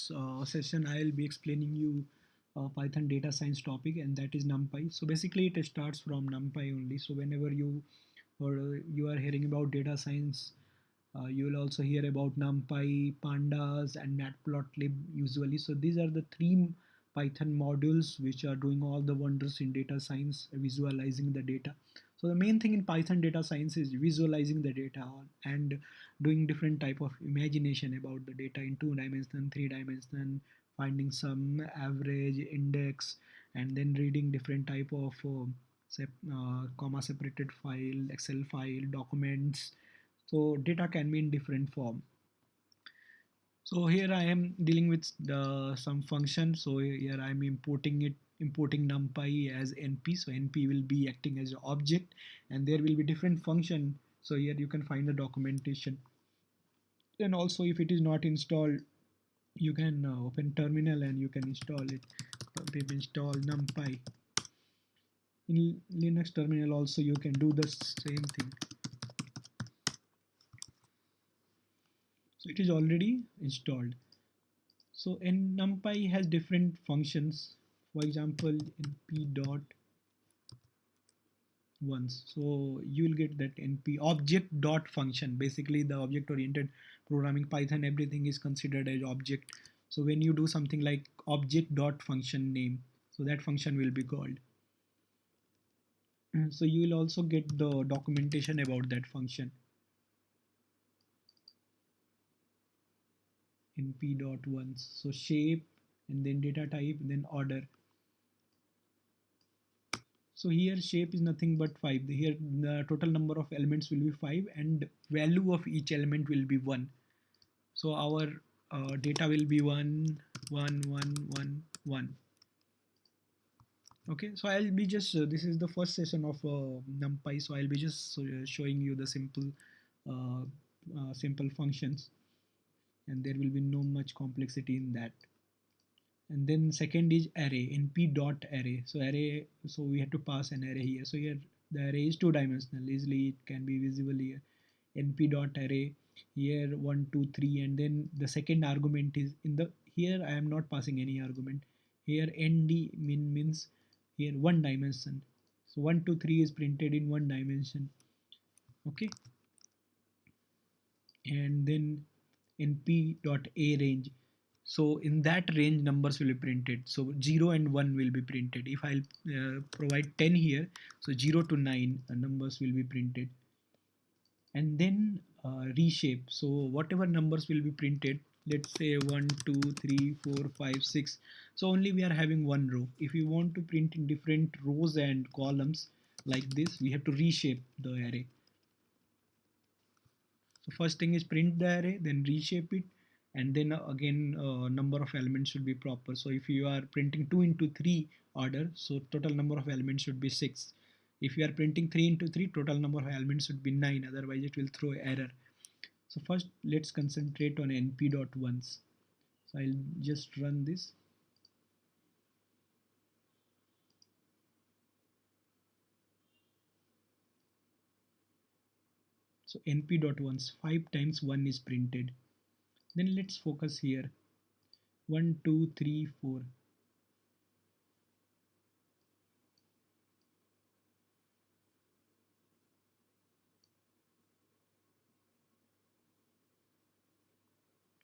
this session, I'll be explaining you Python data science topic, and that is Numpy. So basically, it starts from Numpy only. So whenever you are hearing about data science, you will also hear about Numpy, Pandas, and Matplotlib usually. So these are the three Python modules which are doing all the wonders in data science, visualizing the data. So the main thing in Python data science is visualizing the data and doing different type of imagination about the data in 2 dimension, 3 dimension, finding some average index, and then reading different type of comma separated file, Excel file, documents. So data can be in different form. So here I am dealing with some function. So here I'm importing numpy as np. So np will be acting as an object, and there will be different function. So here you can find the documentation. And also, if it is not installed, you can open terminal and you can install it. Pip install numpy. In Linux terminal also you can do the same thing. So it is already installed. So in numpy has different functions. For example, np dot once. So you will get that np object dot function. Basically, the object oriented programming Python, everything is considered as object. So when you do something like object dot function name, so that function will be called. So you will also get the documentation about that function. np dot once. So shape, and then data type, then order. So here shape is nothing but 5. Here the total number of elements will be 5 and value of each element will be 1. So our data will be 1, 1, 1, 1, 1. Okay, so I'll be just this is the first session of NumPy, so I'll be just showing you the uh, simple functions, and there will be no much complexity in that. And then second is array, np dot array. So array, so we have to pass an array here. So here the array is 2 dimensional, easily it can be visible here. np dot array, here 1 2 3, and then the second argument is in the, here I am not passing any argument. Here nd means here 1 dimension. So 1 2 3 is printed in 1 dimension. Okay, and then np dot a range. So in that range numbers will be printed. So 0 and 1 will be printed. If I'll provide 10 here, so 0 to 9 numbers will be printed. And then reshape. So whatever numbers will be printed, let's say 1 2 3 4 5 6. So only we are having one row. If we want to print in different rows and columns like this, we have to reshape the array. So first thing is print the array, then reshape it, and then again number of elements should be proper. So if you are printing 2 into 3 order, so total number of elements should be 6. If you are printing 3 into 3, total number of elements should be 9, otherwise it will throw error. So first let's concentrate on np.once. So I'll just run this. So np.once, 5 times 1 is printed. Then let's focus here. 1 2 3 4.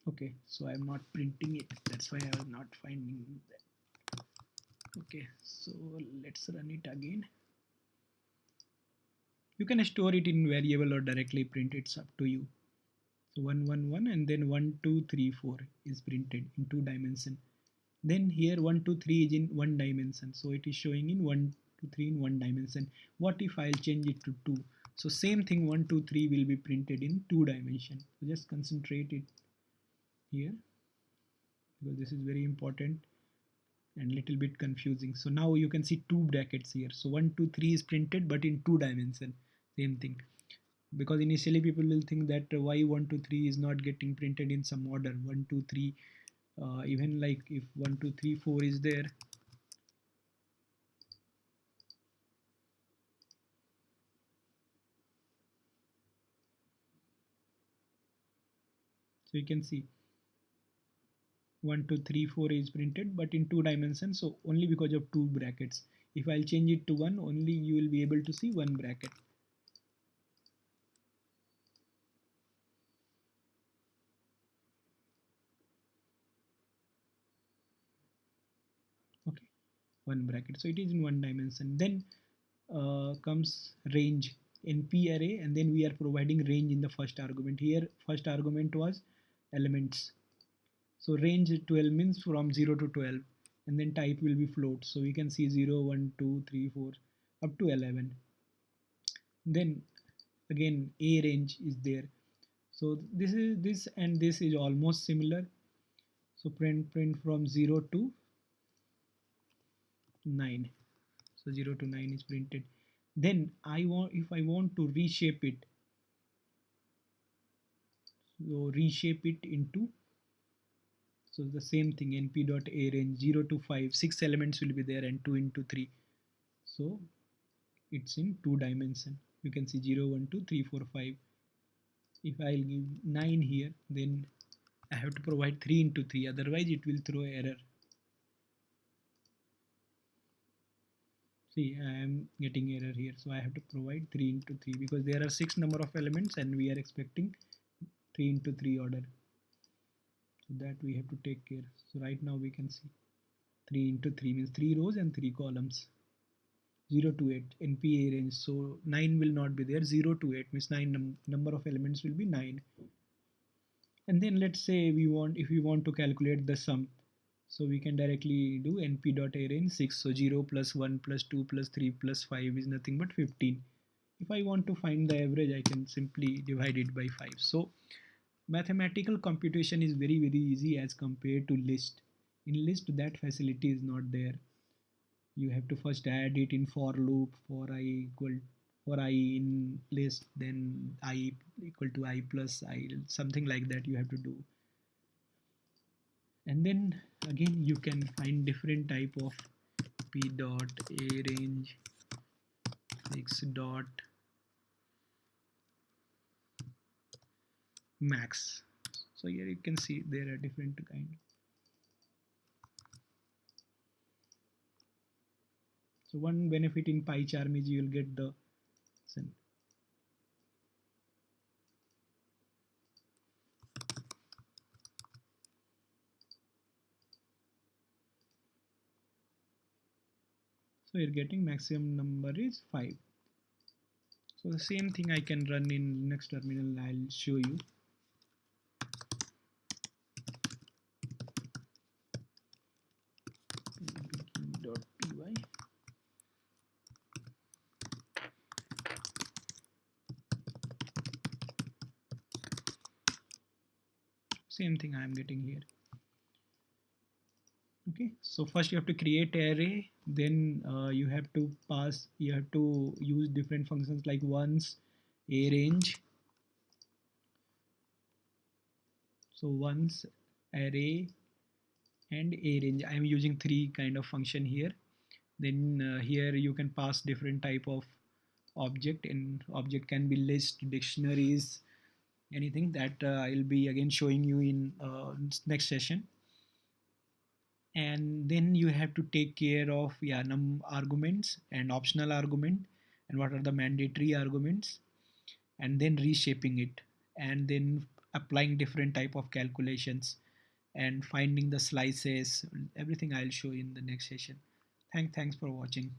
Okay, so I'm not printing it, that's why I was not finding that. Okay, so let's run it again. You can store it in variable or directly print, it's up to you. So 1 1 1, and then 1 2 3 4 is printed in 2 dimension. Then here 1 2 3 is in 1 dimension, so it is showing in 1 2 3 in 1 dimension. What if I'll change it to 2? So same thing, 1 2 3 will be printed in 2 dimension. So just concentrate it here, because this is very important and little bit confusing. So now you can see 2 brackets here. So 1 2 3 is printed but in 2 dimension. Same thing, because initially people will think that why 1 2 3 is not getting printed in some order. 1 2 3, even like if 1 2 3 4 is there, so you can see 1 2 3 4 is printed, but in two dimensions, so only because of two brackets. If I'll change it to one, only you will be able to see one bracket. Okay, one bracket, so it is in one dimension. Then comes range, np array, and then we are providing range in the first argument. Here first argument was elements, so range 12 means from 0 to 12, and then type will be float, so we can see 0 1 2 3 4 up to 11. Then again a range is there, so this and this is almost similar. So print from 0 to 9, so 0 to 9 is printed. Then I want, if I want to reshape it, so reshape it into, so the same thing, np dot a range 0 to 5, 6 elements will be there, and 2 into 3, so it's in two dimension. You can see 0 1 2 3 4 5. If I'll give 9 here, then I have to provide 3 into 3, otherwise it will throw error. See, I am getting error here, so I have to provide 3 into 3 because there are 6 number of elements and we are expecting 3 into 3 order, so that we have to take care. So right now we can see 3 into 3 means 3 rows and 3 columns. 0 to 8 npa range, so 9 will not be there. 0 to 8 means 9 number of elements will be 9. And then let's say we want, if we want to calculate the sum, so we can directly do np dot arrange 6, so 0 plus 1 plus 2 plus 3 plus 5 is nothing but 15. If I want to find the average, I can simply divide it by 5. So mathematical computation is very easy as compared to list. In list that facility is not there. You have to first add it in for loop, for I equal, for I in list, then I equal to I plus I, something like that you have to do. And then again you can find different type of p dot a range 6 dot max. So here you can see there are different kind. So one benefit in PyCharm is you will get the, so you're getting maximum number is 5. So the same thing I can run in Linux terminal. I'll show you. .py. Same thing I am getting here. Okay, so first you have to create array, then you have to pass, you have to use different functions like once, a range. So once, array, and a range. I am using three kind of function here. Then here you can pass different type of object, and object can be list, dictionaries, anything that I'll be again showing you in next session. And then you have to take care of, yeah, num arguments and optional argument, and what are the mandatory arguments, and then reshaping it, and then applying different type of calculations and finding the slices. Everything I'll show in the next session. Thanks for watching.